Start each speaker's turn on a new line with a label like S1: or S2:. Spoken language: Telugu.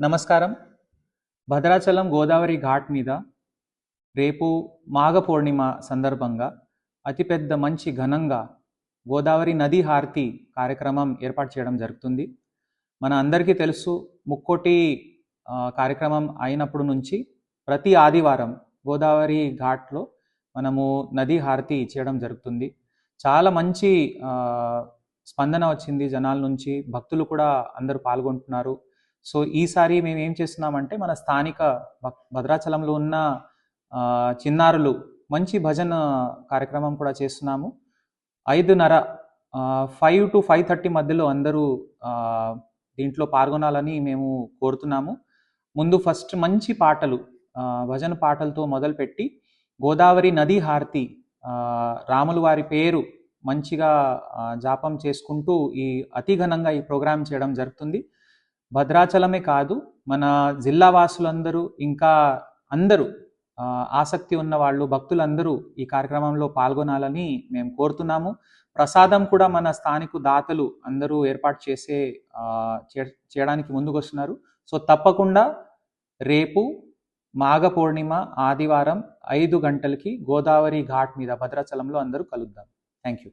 S1: నమస్కారం. భద్రాచలం గోదావరి ఘాట్ మీద రేపు మాఘ పూర్ణిమ సందర్భంగా అతిపెద్ద మంచి ఘనంగా గోదావరి నదీ హారతి కార్యక్రమం ఏర్పాటు చేయడం జరుగుతుంది. మన అందరికీ తెలుసు, ముక్కోటి కార్యక్రమం అయినప్పుడు నుంచి ప్రతి ఆదివారం గోదావరి ఘాట్లో మనము నదీ హారతి చేయడం జరుగుతుంది. చాలా మంచి స్పందన వచ్చింది జనాల నుంచి, భక్తులు కూడా అందరూ పాల్గొంటున్నారు. సో ఈసారి మేము ఏం చేస్తున్నామంటే మన స్థానిక భద్రాచలంలో ఉన్న చిన్నారులు మంచి భజన కార్యక్రమం కూడా చేస్తున్నాము. 5:30 5 to 5:30 మధ్యలో అందరూ దీంట్లో పాల్గొనాలని మేము కోరుతున్నాము. ముందు ఫస్ట్ మంచి పాటలు, భజన పాటలతో మొదలుపెట్టి గోదావరి నదీ హారతి, రాములు వారి పేరు మంచిగా జాపం చేసుకుంటూ ఈ అతి ఘనంగా ఈ ప్రోగ్రాం చేయడం జరుగుతుంది. భద్రాచలమే కాదు, మన జిల్లా వాసులందరూ ఇంకా అందరూ ఆసక్తి ఉన్న వాళ్ళు, భక్తులందరూ ఈ కార్యక్రమంలో పాల్గొనాలని మేము కోరుతున్నాము. ప్రసాదం కూడా మన స్థానిక దాతలు అందరూ ఏర్పాటు చేయడానికి ముందుకు వస్తున్నారు. సో తప్పకుండా రేపు మాఘ పూర్ణిమ ఆదివారం 5 గంటలకి గోదావరి ఘాట్ మీద భద్రాచలంలో అందరూ కలుద్దాం. Thank you.